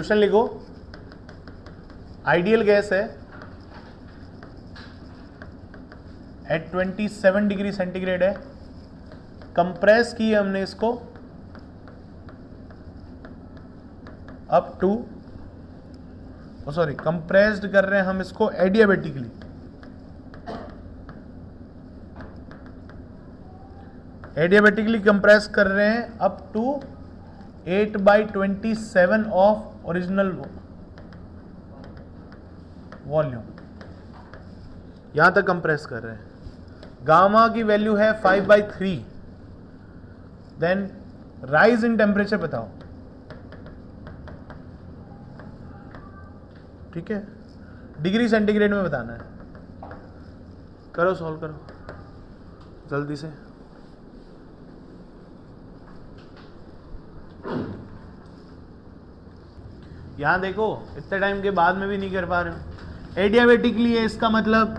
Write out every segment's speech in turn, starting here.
Question लिखो, ideal gas है eight 27 degree centigrade है, कंप्रेस की हमने इसको अप टू, सॉरी कंप्रेस्ड कर रहे हैं हम इसको एडियाबेटिकली, एडियाबेटिकली कंप्रेस कर रहे हैं up to 8/27 of original volume, यहां तक कंप्रेस कर रहे हैं। गामा की वैल्यू है 5/3, देन राइज इन टेम्परेचर बताओ, ठीक है, डिग्री सेंटीग्रेड में बताना है। करो सॉल्व करो जल्दी से। यहां देखो इतने टाइम के बाद में भी नहीं कर पा रहे हो। एडियाबेटिकली है, इसका मतलब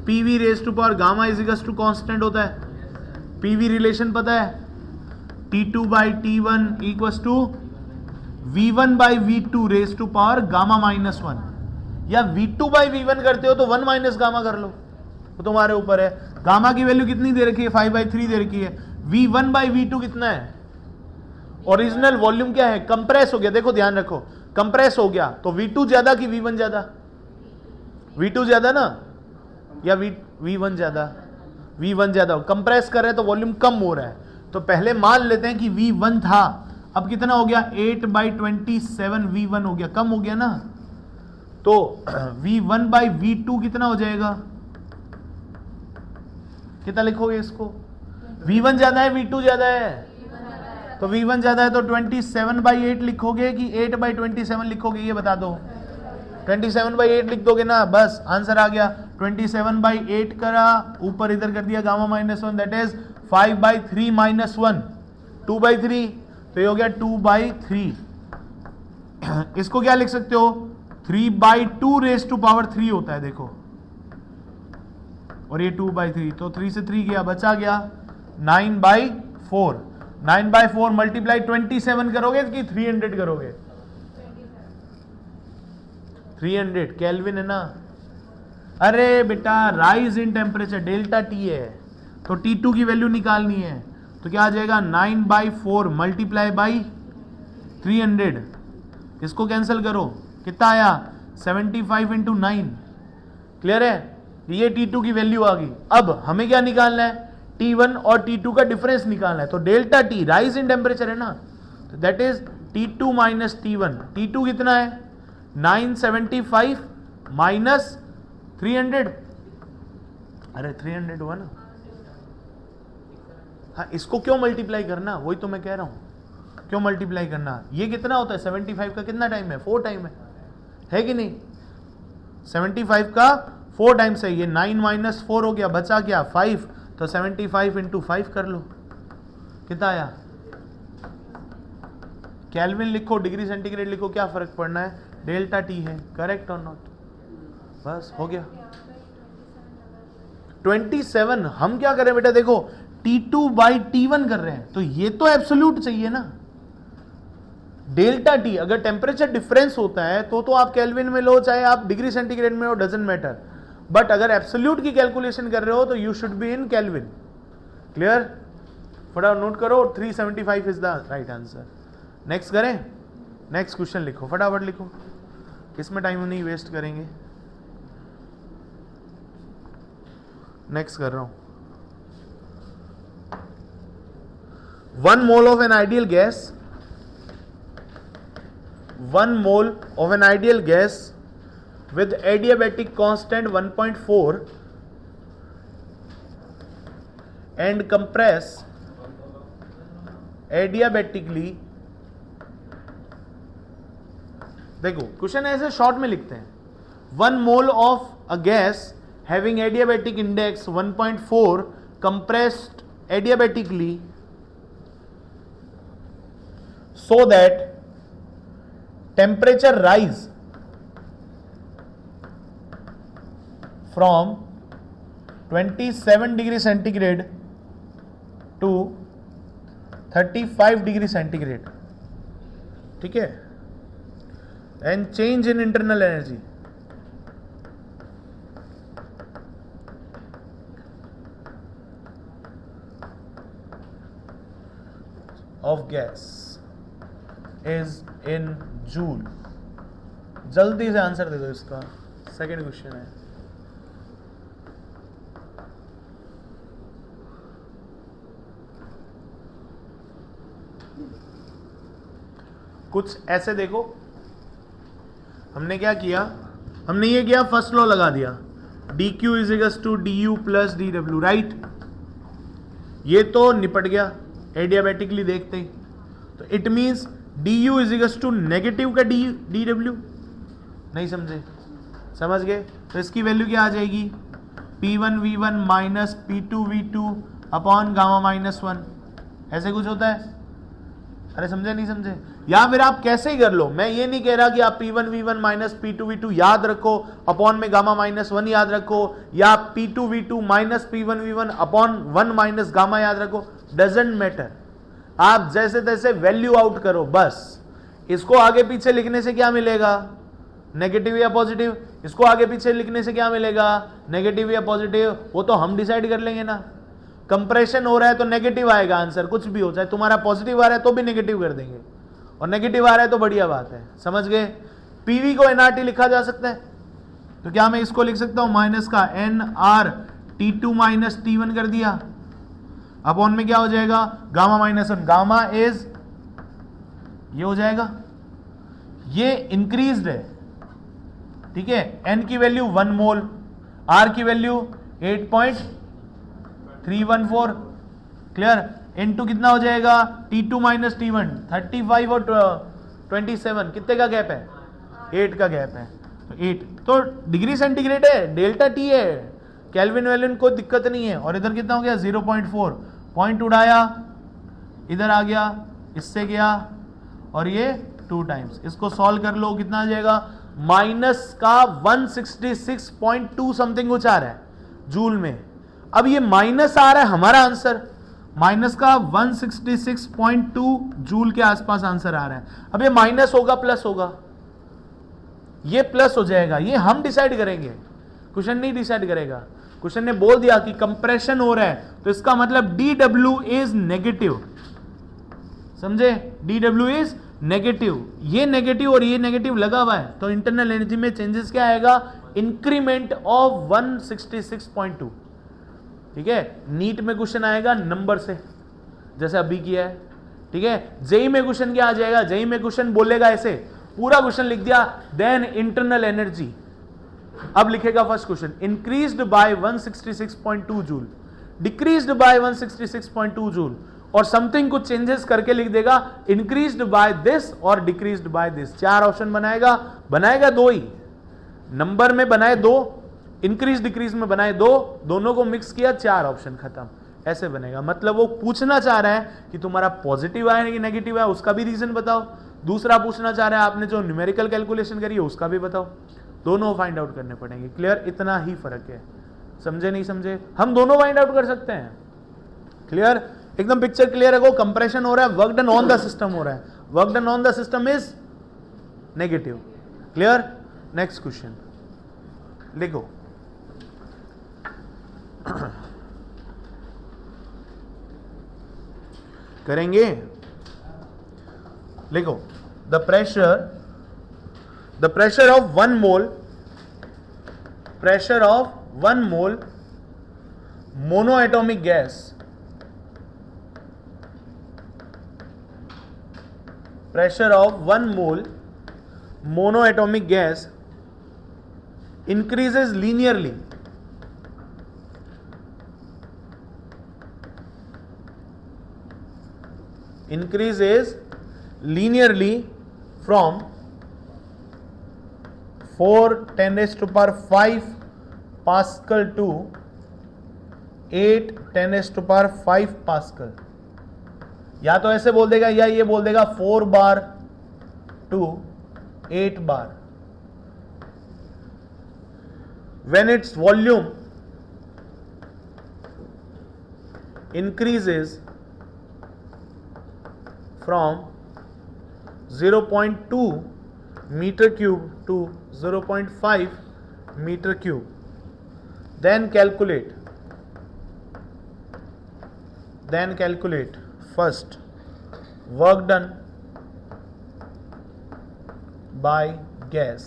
PV raise to power gamma equals to constant होता है। पीवी रिलेशन पता है, T2/T1 equals to V1/V2 raise to power gamma -1, या V2/V1 करते हो तो 1 माइनस गामा कर लो, वो तुम्हारे ऊपर है। गामा की वैल्यू कितनी दे रखी है, 5/3 दे रखी है। V1/V2 कितना है, ओरिजिनल वॉल्यूम क्या है, कंप्रेस हो गया, देखो ध्यान रखो, कंप्रेस हो गया तो V2 ज्यादा कि V1 ज्यादा, V2 ज्यादा ना, या V1 ज्यादा, V1 ज्यादा। कंप्रेस कर रहे हैं तो वॉल्यूम कम हो रहा है, तो पहले मान लेते हैं कि V1 था, अब कितना हो गया 8/27 V1 हो गया, कम हो गया ना, तो V1/V2 कितना हो जाएगा, कितना लिखोगे इसको, V1 ज्यादा है V2 ज्यादा है, तो V1 ज्यादा है तो 27/8 लिखोगे कि 8/27 लिखोगे, ये बता दो। 27/8 लिख दोगे ना, बस आंसर आ गया। 27/8 करा, ऊपर इधर कर दिया गामा -1, दैट इज 5/3 - 1, 2/3, तो ये हो गया 2/3। इसको क्या लिख सकते हो, 3/2 रेज टू पावर 3 होता है, देखो, और ये 2/3, तो 3 से 3 गया, बचा गया 9/4। 9/4 मल्टीप्लाई 27 करोगे कि 300 करोगे, 300 केल्विन है ना। अरे बेटा rise in temperature delta T है, तो T2 की वैल्यू निकालनी है, तो क्या आ जाएगा 9/4 मल्टीप्लाई बाई 300, इसको कैंसिल करो, कितना आया 75 × 9, क्लियर है, ये T2 की वैल्यू आ गई। अब हमें क्या निकालना है, T1 और T2 का डिफरेंस निकालना है, तो delta T rise in temperature है ना, तो that is T2 - T1। T2 कितना है 975 माइनस 300, अरे 300 हुआ ना, हाँ इसको क्यों मल्टीप्लाई करना, वही तो मैं कह रहा हूं, क्यों मल्टीप्लाई करना, ये कितना होता है 75 का कितना टाइम है, 4 टाइम है कि नहीं, 75 का 4 टाइम्स है, ये 9 - 4 हो गया, बचा क्या 5, तो 75 × 5 कर लो, कितना आया, केल्विन लिखो डिग्री सेंटीग्रेड लिखो, क्या फर्क पड़ना है, डेल्टा टी है, करेक्ट और नॉट, बस हो गया। 27 हम क्या करें बेटा, देखो T2/T1 कर रहे हैं, तो ये तो एब्सोल्यूट चाहिए ना, डेल्टा टी अगर टेम्परेचर डिफरेंस होता है तो आप केल्विन में लो चाहे आप डिग्री सेंटीग्रेड में हो, डजंट मैटर, बट अगर एब्सोल्यूट की कैलकुलेशन कर रहे हो तो you should be in kelvin, clear, फटाफट नोट करो, 375 is the right answer. Next करें, नेक्स्ट क्वेश्चन लिखो, फटाफट लिखो, इसमें टाइम नहीं वेस्ट करेंगे, नेक्स्ट कर रहा हूं। 1 mole of an ideal gas, 1 mole of an ideal gas with adiabatic constant 1.4 and compress adiabatically, देखो क्वेश्चन ऐसे शॉर्ट में लिखते हैं, 1 mole of a gas having adiabatic index 1.4 compressed adiabatically so that temperature rise from 27 degree centigrade to 35 degree centigrade, ठीक है, and change in internal energy of gas is in joule. जल्दी से answer दे दो इसका, second question है। कुछ ऐसे देखो, हमने क्या किया, हमने ये किया, फर्स्ट लॉ लगा दिया, d Q is equals to d U plus d W, right. ये तो निपट गया एडियाबेटिकली देखते ही। तो it means d U is equals to negative का डी डब्ल्यू, नहीं समझे? समझ गए? तो इसकी वैल्यू क्या आ जाएगी, P1 V1 minus P2 V2 upon gamma minus 1, ऐसे कुछ होता है। अरे समझे नहीं समझे? या फिर आप कैसे ही कर लो, मैं ये नहीं कह रहा कि आप P1 V1 minus P2 V2 याद रखो, अपॉन में गामा माइनस 1 याद रखो, या P2 V2 minus P1 V1 upon 1 minus gamma याद रखो, डजेंट मैटर। आप जैसे तैसे वैल्यू आउट करो बस। इसको आगे पीछे लिखने से क्या मिलेगा, नेगेटिव या पॉजिटिव। इसको आगे पीछे लिखने से क्या मिलेगा, नेगेटिव या पॉजिटिव, वो तो हम डिसाइड कर लेंगे ना। कंप्रेशन हो रहा है तो नेगेटिव आएगा आंसर, कुछ भी हो जाए। तुम्हारा पॉजिटिव आ रहा है तो भी नेगेटिव कर देंगे, और नेगेटिव आ रहा है तो बढ़िया बात है। समझ गए? पीवी को एनआरटी लिखा जा सकता है, तो क्या मैं इसको लिख सकता हूं माइनस का N R T2 minus T1 कर दिया, अपॉन में क्या हो जाएगा, गामा माइनस 1, गामा इज ये हो जाएगा, ये इंक्रीज्ड है, ठीक है। एन की वैल्यू 1 मोल, आर की वैल्यू 8.314, क्लियर। इनटू कितना हो जाएगा, T2 माइनस T1, 35 और 27, कितने का गैप है, 8 का गैप है। तो 8 तो डिग्री सेंटीग्रेड है, डेल्टा टी है, केल्विन वेल्विन कोई दिक्कत नहीं है। और इधर कितना हो गया, 0.4, पॉइंट उड़ाया, इधर आ गया, इससे गया, और ये 2 टाइम्स। इसको सॉल्व कर लो, कितना आ जाएगा, माइनस का 166.2 समथिंग कुछ आ रहा है जूल में। अब ये माइनस आ रहा है, हमारा आंसर माइनस का 166.2 जूल के आसपास आंसर आ रहा है। अब ये माइनस होगा प्लस होगा, ये प्लस हो जाएगा, ये हम डिसाइड करेंगे, क्वेश्चन नहीं डिसाइड करेगा। क्वेश्चन ने बोल दिया कि कंप्रेशन हो रहा है, तो इसका मतलब DW इज नेगेटिव, समझे? DW इज नेगेटिव, ये नेगेटिव और ये नेगेटिव लगा हुआ है, तो इंटरनल एनर्जी में चेंजेस क्या आएगा, इंक्रीमेंट ऑफ 166.2, ठीक है। नीट में क्वेश्चन आएगा नंबर से, जैसे अभी किया है, ठीक है। जेई में क्वेश्चन क्या आ जाएगा, जेई में क्वेश्चन बोलेगा ऐसे, पूरा क्वेश्चन लिख दिया, देन इंटरनल एनर्जी। अब लिखेगा first question, increased by 166.2 joule, decreased bye 166.2 joule, और समथिंग कुछ चेंजेस करके लिख देगा, इंक्रीज्ड बाय दिस और डिक्रीज्ड बाय दिस। 4 ऑप्शन बनाएगा, बनाएगा 2 ही, नंबर में बनाए 2, इंक्रीज डिक्रीज में बनाए 2, दोनों को मिक्स किया, 4 ऑप्शन खत्म, ऐसे बनेगा। मतलब वो पूछना चाह रहा है कि तुम्हारा पॉजिटिव आया कि नेगेटिव आया, उसका भी रीजन बताओ। दूसरा पूछना चाह रहा है आपने जो न्यूमेरिकल कैलकुलेशन करी है उसका भी बताओ, दोनों फाइंड आउट करने पड़ेंगे। क्लियर? इतना ही फर्क है, समझे नहीं समझे? हम दोनों फाइंड आउट कर सकते हैं। क्लियर? एकदम पिक्चर क्लियर है। को कंप्रेशन हो रहा है, work done on the system हो रहा है, work done on the system is negative. Clear? Next question लिखो। करेंगे, लिखो, the pressure of 1 mole, pressure of 1 mole monoatomic gas, pressure of 1 mole monoatomic gas increases linearly from 4 × 10⁵ Pascal to 8 × 10⁵ Pascal। या तो ऐसे बोल देगा या ये बोल देगा 4 बार टू 8 बार। When its volume increases from 0.2 meter cube to 0.5 meter cube. Then calculate first work done by gas.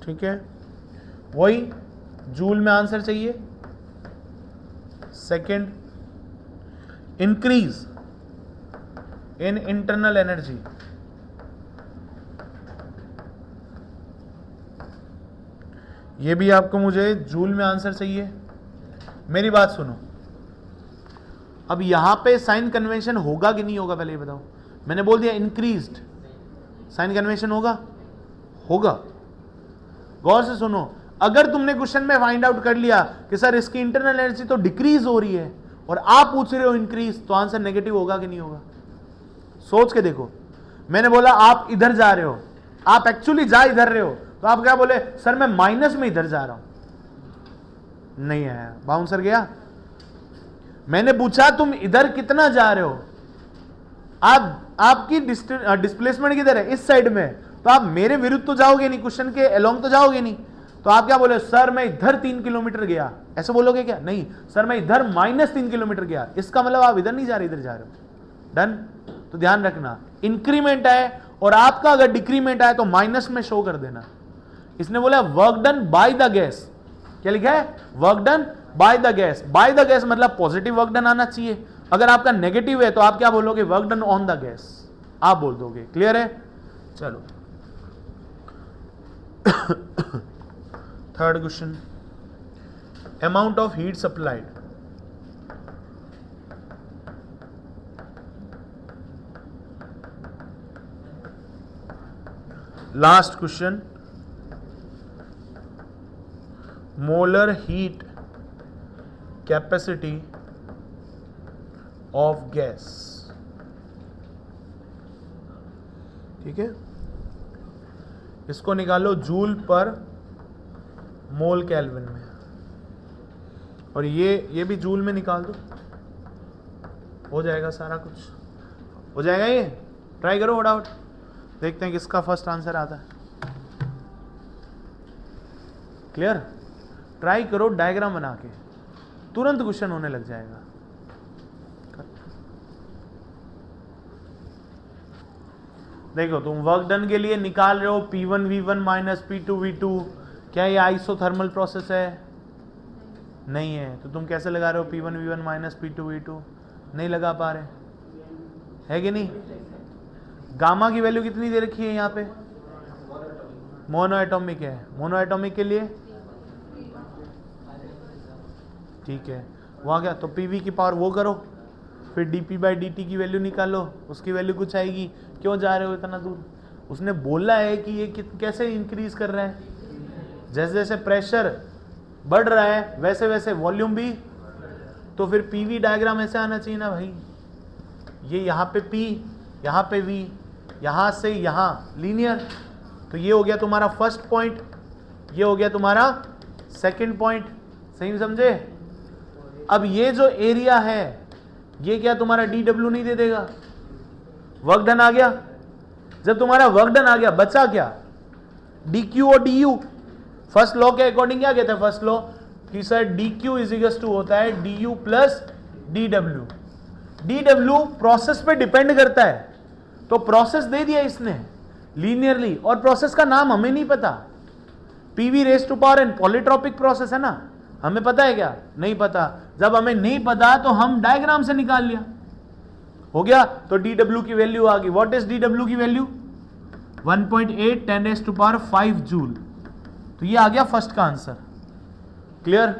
ठीक है, वही जूल में आंसर चाहिए. Second, increase in internal energy. ये भी आपको मुझे जूल में आंसर चाहिए. मेरी बात सुनो, अब यहां पे साइन कन्वेंशन होगा कि नहीं होगा, पहले ये बताओ. मैंने बोल दिया इंक्रीज्ड, साइन कन्वेंशन होगा. गौर से सुनो, अगर तुमने क्वेश्चन में फाइंड आउट कर लिया कि सर इसकी इंटरनल एनर्जी तो डिक्रीज हो रही है और आप पूछ रहे हो इंक्रीज, तो आंसर नेगेटिव होगा कि नहीं होगा. सोच के देखो. मैंने बोला आप इधर जा रहे हो, आप एक्चुअली जा इधर रहे हो, तो आप क्या बोले, सर मैं माइनस में इधर जा रहा हूं. नहीं आया, बाउंसर गया. मैंने पूछा तुम इधर कितना जा रहे हो, आपकी डिस्प्लेसमेंट किधर है, इस साइड में, तो आप मेरे विरुद्ध तो जाओगे नहीं, क्वेश्चन के अलोंग तो जाओगे नहीं. तो आप क्या बोले, सर मैं इधर 3 किलोमीटर गया, ऐसे बोलोगे क्या? नहीं, सर मैं इधर -3 किलोमीटर गया. इसका मतलब आप इधर नहीं जा रहे, इधर जा रहे हो. डन. तो ध्यान रखना, इंक्रीमेंट है और आपका अगर डिक्रीमेंट आए तो माइनस में शो कर देना. इसने बोला work done by the gas. क्या लिखा है? Work done by the gas. By the gas मतलब पॉजिटिव वर्क डन आना चाहिए. अगर आपका नेगेटिव है तो आप क्या बोलोगे, work done on the gas आप बोल दोगे. क्लियर है? चलो third question, amount of heat supplied. Last question, molar heat capacity of gas. ठीक है, इसको निकालो जूल पर मोल केल्विन में, और ये भी जूल में निकाल दो, हो जाएगा सारा कुछ, हो जाएगा. ये ट्राई करो फटाफट, देखते हैं किसका फर्स्ट आंसर आता है. क्लियर? ट्राई करो डायग्राम बना के, तुरंत क्वेश्चन होने लग जाएगा. देखो तुम वर्क डन के लिए निकाल रहे हो P1 V1 minus P2 V2. क्या ये आइसोथर्मल प्रोसेस है? नहीं है. तो तुम कैसे लगा रहे हो P1 V1 minus P2 V2? नहीं लगा पा रहे, है कि नहीं? गामा की वैल्यू कितनी दे रखी है यहाँ पे? मोनो एटॉमिक है. मोनो एटॉमिक के लिए ठीक है, वहाँ क्या, तो PV की पावर वो करो, फिर dP/dt की वैल्यू निकालो, उसकी वैल्यू कुछ आएगी. क्यों जा रहे हो इतना दूर? उसने बोला है कि ये कैसे इंक्रीज कर रहा है, जैसे जैसे प्रेशर बढ़ रहा है वैसे वैसे वॉल्यूम भी. तो फिर PV डायग्राम ऐसे आना चाहिए ना भाई. ये यहाँ पे P, यहाँ पे V, यहाँ से यहाँ लीनियर. तो ये हो गया तुम्हारा फर्स्ट पॉइंट, ये हो गया तुम्हारा सेकंड पॉइंट. सही समझे? अब ये जो एरिया है ये क्या तुम्हारा dW नहीं दे देगा? वर्क डन आ गया. जब तुम्हारा वर्क डन आ गया बचा क्या? dQ और du. फर्स्ट लॉ के अकॉर्डिंग क्या कहते हैं? फर्स्ट लॉ कि sir dQ is equal to होता है du plus dW. dW process पे डिपेंड करता है, तो प्रोसेस दे दिया इसने लीनियरली, और प्रोसेस का नाम हमें नहीं पता. PV raise to power N polytropic process है ना, हमें पता है क्या? नहीं पता. जब हमें नहीं पता तो हम डायग्राम से निकाल लिया, हो गया. तो dW की वैल्यू आ गई. व्हाट इज dW की वैल्यू? 1.8 10⁵ जूल. तो ये आ गया फर्स्ट का आंसर. क्लियर?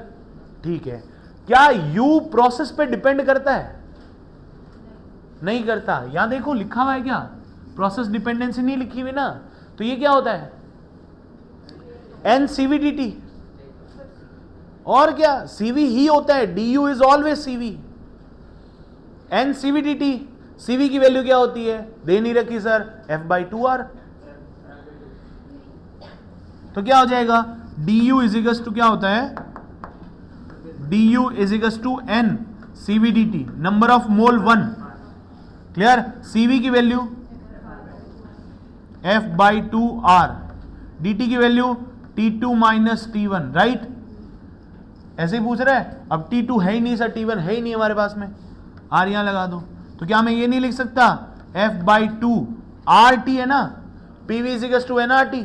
ठीक है. क्या U प्रोसेस पे डिपेंड करता है? नहीं करता. यहां देखो लिखा हुआ है क्या? प्रोसेस डिपेंडेंसी नहीं लिखी हुई ना. तो ये क्या होता है? NCV/dt. और क्या? CV ही होता है. du is always CV. NCV/dt. CV की वैल्यू क्या होती है? दे नहीं रखी सर, F/2R. तो क्या हो जाएगा? du इज इक्वल टू क्या होता है? du is equal to NCV/dt, number of mole 1. Clear? CV की वैल्यू F/2R, dt की value T2 minus T1, right? ऐसे ही पूछ रहा है। अब T2 है ही नहीं सर, T1 है ही नहीं हमारे पास में, R यहां लगा दो। तो क्या मैं ये नहीं लिख सकता F/2RT है ना, PV इज टू NRT?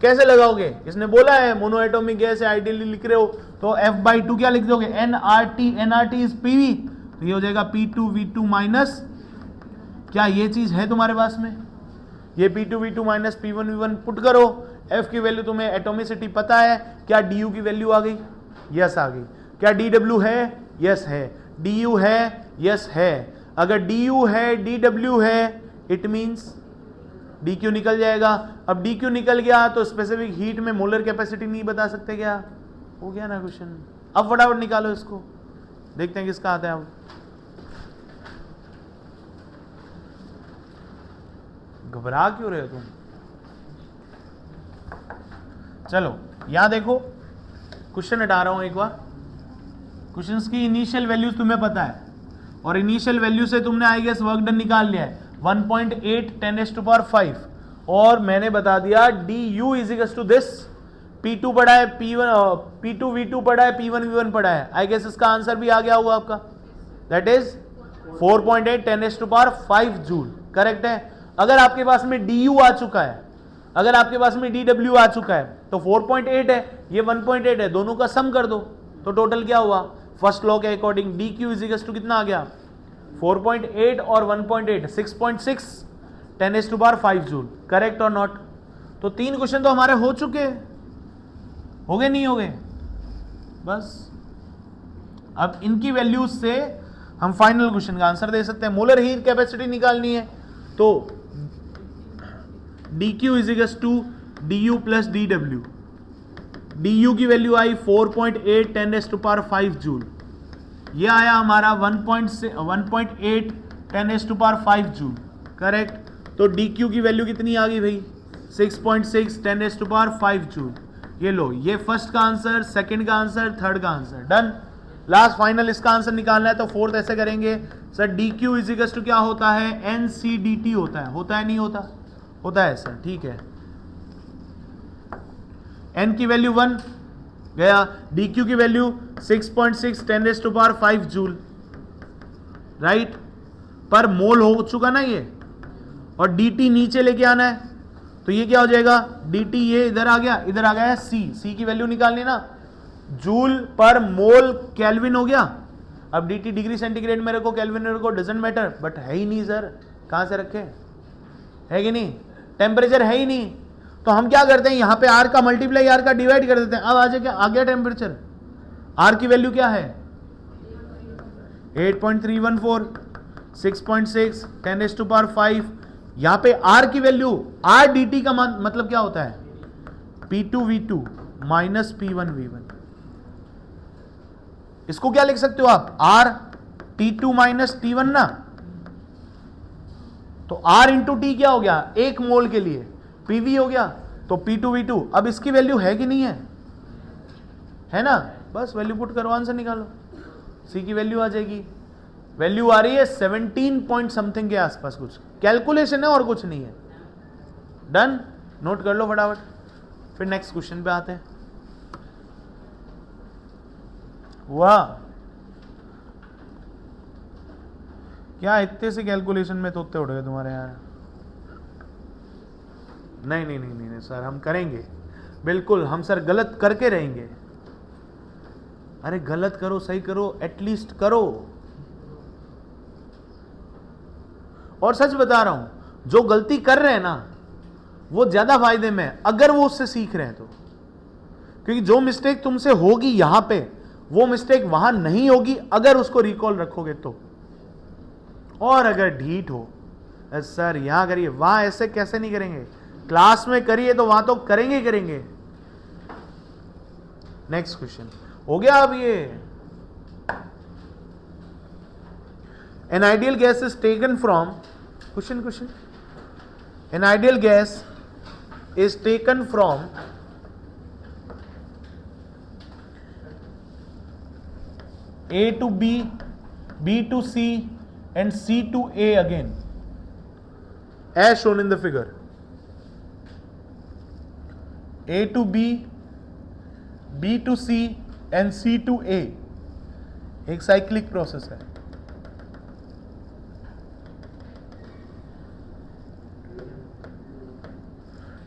कैसे लगाओगे? इसने बोला है मोनो एटॉमिक गैस है, आइडियली लिख रहे हो तो F/2 क्या लिख दोगे? NRT इज PV, तो ये हो जाएगा P2V2 माइनस, क्या ये चीज है तुम्हारे पास में? ये P2V2 माइनस P1V1 पुट करो, F की वैल्यू तुम्हें एटोमिसिटी पता है, क्या DU की वैल्यू आ गई? यस आ गई। क्या DW है? यस है। DU है? यस है। अगर DU है, DW है, इट मींस DQ निकल जाएगा। अब DQ निकल गया तो स्पेसिफिक हीट में मोलर कैपेसिटी नहीं बता सकते क्या? हो गया ना क्वेश्चन। अब फटाफट निकालो इसको, देखते हैं किसका आता है। अब घबरा क्यों रहे हो तुम? चलो यहां देखो, क्वेश्चन हटा रहा हूं एक बार। क्वेश्चंस की इनिशियल वैल्यूज तुम्हें पता है, और इनिशियल वैल्यू से तुमने आई गेस वर्क डन निकाल लिया है 1.8 10⁵, और मैंने बता दिया du is equal to this, P2 पढ़ा है, P2V2 पढ़ा है, P1V1 पढ़ा है। आई गेस इसका आंसर भी आ गया होगा आपका, दैट इज 4.8 10⁵ जूल, करेक्ट है। अगर आपके पास में du आ चुका है, अगर आपके पास में dw आ चुका है, तो 4.8 है, ये 1.8 है, दोनों का सम कर दो तो टोटल क्या हुआ? फर्स्ट लॉ के according dq is equal to कितना आ गया? 4.8 और 1.8 6.6 10⁵ जूल, करेक्ट और नॉट? तो 3 क्वेश्चन तो हमारे हो चुके, हो गए नहीं हो गए? बस अब इनकी वैल्यूज से हम फाइनल क्वेश्चन का आंसर दे सकते हैं। मोलर हीट कैपेसिटी निकालनी है तो dq is equal to du plus dw। du की वैल्यू आई 4.8 10⁵ जूल, ये आया हमारा 1.8 10⁵ जूल, करेक्ट। तो dq की वैल्यू कितनी आ गई भाई? 6.6 10⁵ जूल। ये लो, ये फर्स्ट का आंसर, सेकंड का आंसर, थर्ड का आंसर, डन। लास्ट फाइनल इसका आंसर निकालना है तो फोर्थ ऐसे करेंगे sir, dq is equal to क्या होता है? NCDT होता है नहीं होता? होता है सर, ठीक है। n की वैल्यू 1 गया, dq की वैल्यू 6.6 10⁵ जूल, राइट? पर मोल हो चुका ना ये, और dt नीचे लेके आना है, तो ये क्या हो जाएगा? dt ये इधर आ गया है c की वैल्यू निकालनी ना, जूल पर मोल केल्विन हो गया। अब dt डिग्री सेंटीग्रेड में रखो, केल्विन में रखो, डजंट मैटर, बट है ही नहीं सर, कहां से रखे? है कि नहीं? टेम्परेचर है ही नहीं, तो हम क्या करते हैं, यहां पे R का मल्टीप्लाई R का डिवाइड कर देते हैं। अब आ गया टेम्परेचर, R की वैल्यू क्या है? 8.314, 6.6 10⁵, यहां पे R की वैल्यू, R dt का मतलब क्या होता है? P2V2 minus P1V1। इसको क्या लिख सकते हो आप? R T2 माइनस T1 ना, तो R इंटू टी क्या हो गया? 1 मोल के लिए PV हो गया, तो P2V2। अब इसकी वैल्यू है कि नहीं है ना? बस वैल्यू पुट करो, आंसर निकालो, C की वैल्यू आ जाएगी। वैल्यू आ रही है 17 पॉइंट समथिंग के आसपास, कुछ कैलकुलेशन है और कुछ नहीं है। डन, नोट कर लो फटाफट, फिर नेक्स्ट क्वेश्चन पे आते हैं। वाह, क्या इतने से कैलकुलेशन में तोते उड़ गए तुम्हारे यार? नहीं सर, हम करेंगे बिल्कुल, हम सर गलत करके रहेंगे। अरे गलत करो, सही करो, एटलीस्ट करो। और सच बता रहा हूं, जो गलती कर रहे हैं ना, वो ज्यादा फायदे में है अगर वो उससे सीख रहे हैं तो। क्योंकि जो मिस्टेक तुमसे होगी यहां पे, वो मिस्टेक वहां नहीं होगी अगर उसको रिकॉल रखोगे तो। और अगर ढीठ हो, सर यहां करिए, वहां ऐसे कैसे नहीं करेंगे, क्लास में करिए तो वहां तो करेंगे ही करेंगे। नेक्स्ट क्वेश्चन हो गया। अब ये an ideal gas is taken from question an ideal gas is taken from A to B, B to C and C to A again, as shown in the figure. A to B, B to C and C to A, एक cyclic process है।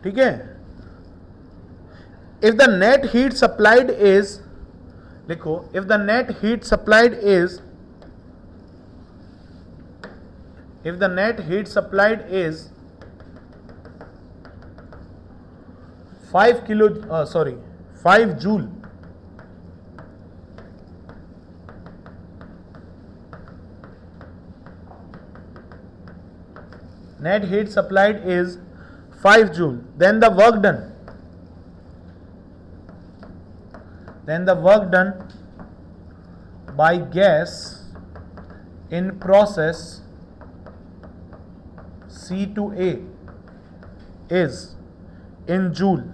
ठीक है। If the net heat supplied is, लिखो, if the net heat supplied is, if the net heat supplied is 5 joule, net heat supplied is 5 joule, then the work done by gas in process C to A is in joule,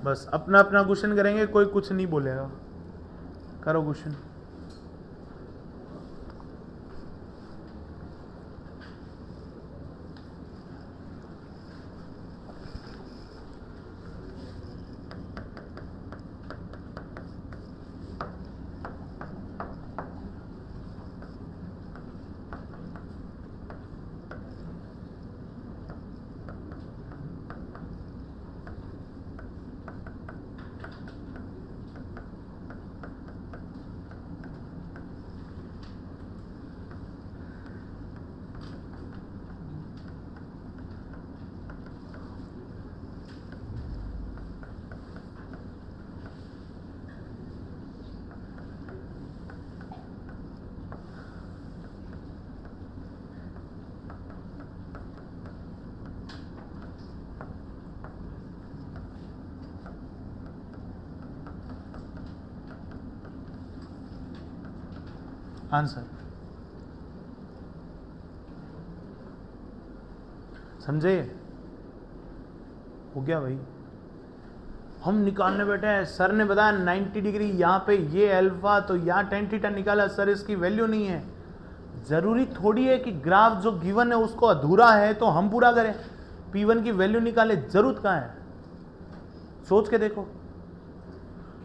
बस अपना अपना question करेंगे, कोई कुछ नहीं बोलेगा। करो question. Answer समझे? हो गया भाई। हम निकालने बैठे हैं, सर ने बताया 90 डिग्री यहाँ पे ये अल्फा, तो यहाँ tan थीटा निकाला, सर इसकी वैल्यू नहीं है। जरूरी थोड़ी है कि ग्राफ जो गिवन है उसको अधूरा है तो हम पूरा करें। P1 की वैल्यू निकाले, जरूरत कहाँ है? सोच के देखो।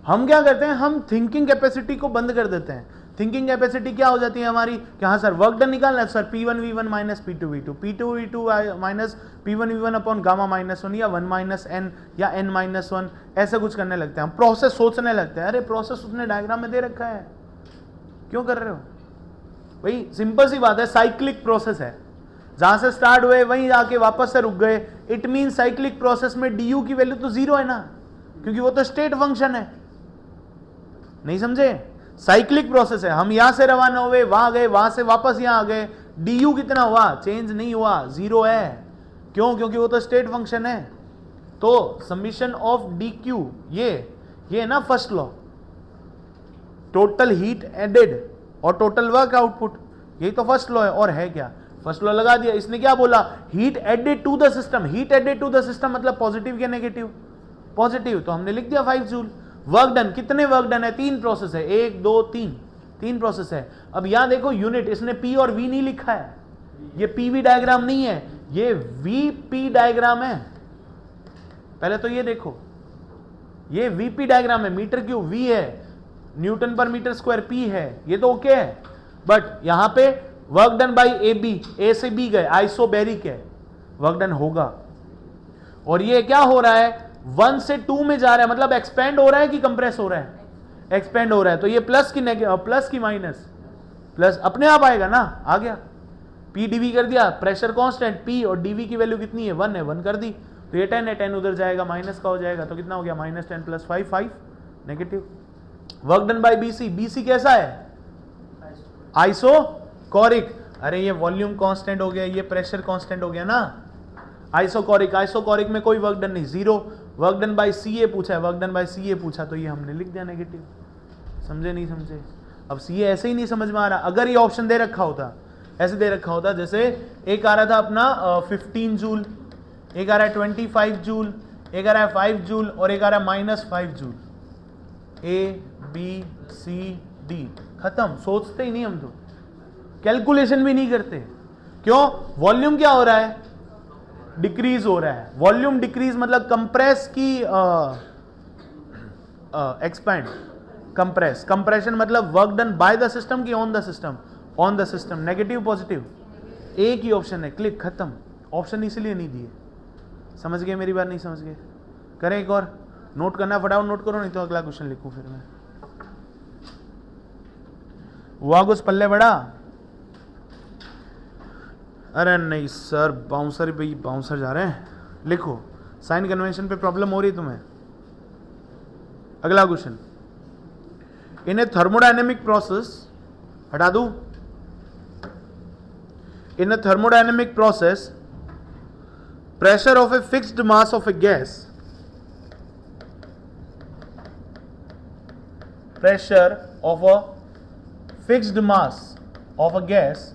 हम क्या करते हैं, हम थिंकिंग कैपेसिटी को बंद कर देते हैं। थिंकिंग कैपेसिटी क्या हो जाती है हमारी कि हाँ सर वर्क डन निकालना है, sir P1 V1 minus P2 V2, P2 V2 minus P1 V1 upon gamma minus 1 या 1 माइनस n या n माइनस 1, ऐसा कुछ करने लगते हैं। हम प्रोसेस सोचने लगते हैं। अरे प्रोसेस उसने डायग्राम में दे रखा है, क्यों कर रहे हो भाई? सिंपल सी बात है, साइक्लिक प्रोसेस है। जहां से स्टार्ट हुए वहीं जाके वापस से रुक गए। इट मीन साइक्लिक प्रोसेस में du की वैल्यू तो जीरो है ना, क्योंकि वो तो स्टेट फंक्शन है। नहीं समझे? साइक्लिक प्रोसेस है। हम यहां से रवाना हुए, वहां गए, वहां से वापस यहां आ गए। du कितना हुआ? चेंज नहीं हुआ, जीरो है। क्यों? क्योंकि वो तो स्टेट फंक्शन है। तो समीशन ऑफ dq, ये है ना first law, total heat added और टोटल वर्क आउटपुट, यही तो फर्स्ट लॉ है। और है क्या? फर्स्ट लॉ लगा दिया। इसने क्या बोला? Heat added to the system. Heat added to the system मतलब पॉजिटिव या नेगेटिव? पॉजिटिव। तो हमने लिख दिया 5 जूल। वर्क डन, कितने वर्क डन है? 3 प्रोसेस है, 1 2 3 प्रोसेस है। अब यहां देखो यूनिट, इसने P और V नहीं लिखा है। ये PV डायग्राम नहीं है, ये VP डायग्राम है। पहले तो ये देखो, ये VP डायग्राम है। मीटर क्यूब V है, न्यूटन पर मीटर स्क्वायर P है, ये तो ओके है। बट यहां पे work done by AB, A से B गए, आइसोबैरिक है, वर्क डन होगा। और ये क्या हो रहा है? 1 से 2 में जा रहा है, मतलब एक्सपेंड हो रहा है कि कंप्रेस हो रहा है? एक्सपेंड हो रहा है। तो ये प्लस की माइनस? प्लस अपने आप आएगा ना, आ गया। P dV कर दिया, प्रेशर कांस्टेंट P और dV की वैल्यू कितनी है? 1 है, 1 कर दी। तो ये 10 है, 10 उधर जाएगा, माइनस का हो जाएगा। तो कितना हो गया? -10 + 5 5 negative. Work done bye BC, BC कैसा है? आइसोकोरिक। अरे ये वॉल्यूम कांस्टेंट हो गया, ये प्रेशर कांस्टेंट हो गया ना। आइसोकोरिक, आइसोकोरिक में कोई वर्क डन नहीं, zero. Work done bye CA पूछा है, वर्क डन बाय CA पूछा, तो ये हमने लिख दिया नेगेटिव। समझे नहीं समझे? अब सी ऐसे ही नहीं समझ में आ रहा। अगर ये ऑप्शन दे रखा होता, ऐसे दे रखा होता, जैसे एक आ रहा था अपना 15 जूल, एक आ रहा है 25 जूल, एक आ रहा है 5 जूल और एक आ रहा है -5 joule, A B C D, खत्म। सोचते ही नहीं हम तो, कैलकुलेशन भी नहीं करते। क्यों? वॉल्यूम क्या हो रहा है? डिक्रीज हो रहा है। वॉल्यूम डिक्रीज मतलब कंप्रेस की एक्सपैंड। कंप्रेस, कंप्रेशन मतलब work done by the system की on the system? On the system. Negative positive, एक ही ऑप्शन है, क्लिक, खत्म। ऑप्शन इसलिए नहीं दिए। समझ गए मेरी बात? नहीं समझ गए? करें एक और? नोट करना फटाफट नोट करो, नहीं तो अगला क्वेश्चन लिखूं फिर मैं। हुआ कुछ पल्ले बड़ा? अरे नहीं सर, बाउंसर भाई, बाउंसर जा रहे हैं। लिखो, साइन कन्वेंशन पे प्रॉब्लम हो रही है तुम्हें। अगला question, in a thermodynamic process, हटा दूं? In a thermodynamic process, pressure of a fixed mass of a gas, pressure of a fixed mass of a gas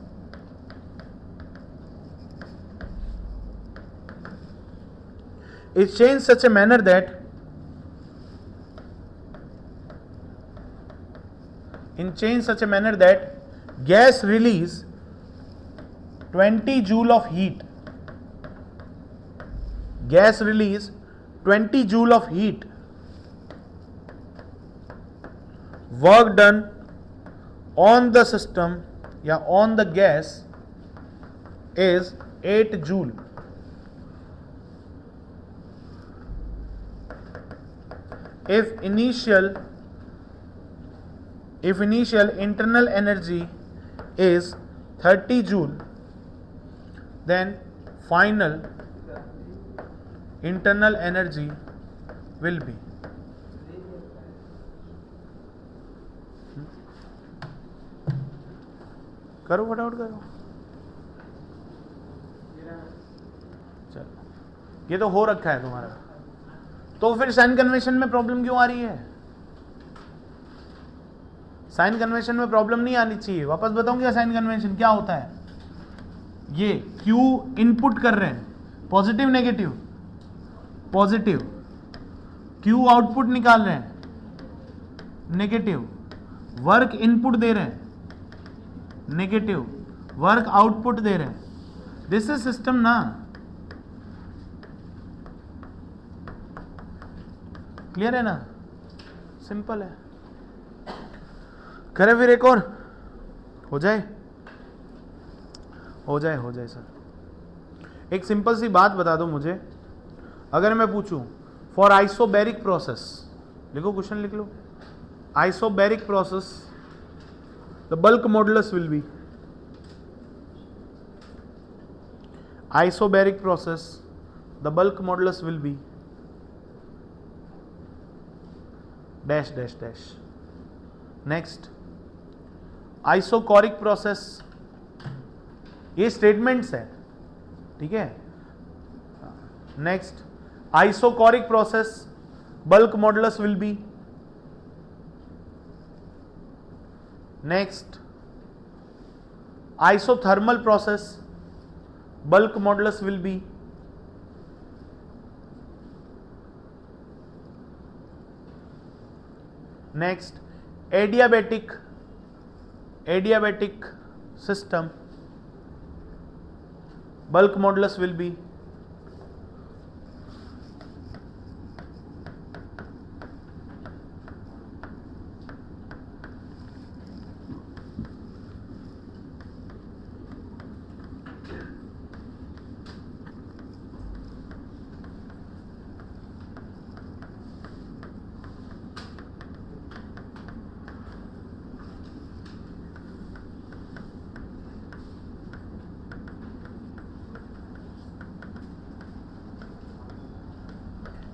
is changed such a manner that gas release 20 joule of heat. Gas release 20 joule of heat. Work done on the system या on the gas is 8 joule. If initial internal energy is 30 joule, then final internal energy will be करो फटाफट करो। चलो, ये तो हो रखा है तुम्हारा, तो फिर साइन कन्वेंशन में प्रॉब्लम क्यों आ रही है? साइन कन्वेंशन में प्रॉब्लम नहीं आनी चाहिए। वापस बताऊंगा साइन कन्वेंशन क्या होता है। ये Q इनपुट कर रहे हैं, positive negative? Positive. Q output निकाल रहे हैं, नेगेटिव। वर्क इनपुट दे रहे हैं, नेगेटिव। वर्क आउटपुट दे रहे हैं। दिस इज सिस्टम ना। क्लियर है ना? सिंपल है। करें फिर एक और? हो जाए सर। एक सिंपल सी बात बता दो मुझे, अगर मैं पूछूं फॉर आइसोबैरिक प्रोसेस, लिखो क्वेश्चन लिख लो। Isobaric process, the bulk modulus will be, isobaric process the bulk modulus will be dash dash dash. Next, isochoric process, ये स्टेटमेंट्स है, ठीक है। Next, isochoric process bulk modulus will be. Next, isothermal process bulk modulus will be. Next, adiabatic system bulk modulus will be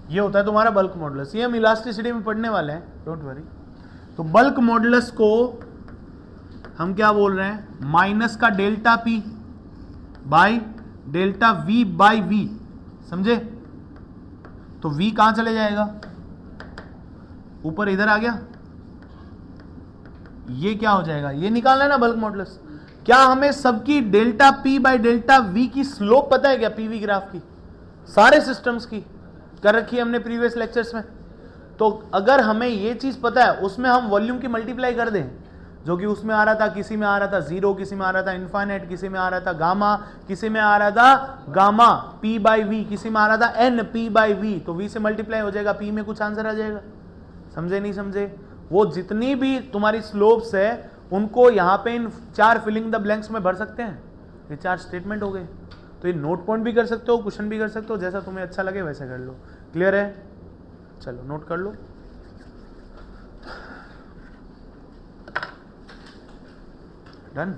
ये होता है तुम्हारा bulk modulus. ये हम इलास्टिसिटी में पढ़ने वाले हैं, डोंट वरी। तो बल्क मॉडुलस को हम क्या बोल रहे हैं? माइनस का delta P by delta V by V, समझे? तो वी कहां चले जाएगा? ऊपर इधर आ गया, ये क्या हो जाएगा, ये निकालना है ना बल्क मॉडुलस। क्या हमें सबकी delta P by delta we की स्लोप पता है क्या, पीवी ग्राफ की, सारे सिस्टम्स की कर रखी है हमने प्रीवियस लेक्चर्स में। तो अगर हमें ये चीज पता है, उसमें हम वॉल्यूम की मल्टीप्लाई कर दें, जो कि उसमें आ रहा था, किसी में आ रहा था 0, किसी में आ रहा था इनफाइनाइट, किसी में आ रहा था गामा, किसी में आ रहा था गामा पी बाई वी, किसी में आ रहा था एन पी बाई वी, तो वी से मल्टीप्लाई हो जाएगा, पी में कुछ आंसर आ जाएगा। समझे नहीं समझे? वो जितनी भी तुम्हारी स्लोप्स है उनको यहां पे इन 4 फिलिंग द ब्लैंक्स में भर सकते हैं। ये 4 स्टेटमेंट हो गए। तो ये नोट पॉइंट भी कर सकते हो, क्वेश्चन भी कर सकते हो, जैसा तुम्हें अच्छा लगे वैसे कर लो। क्लियर है? चलो नोट कर लो। डन।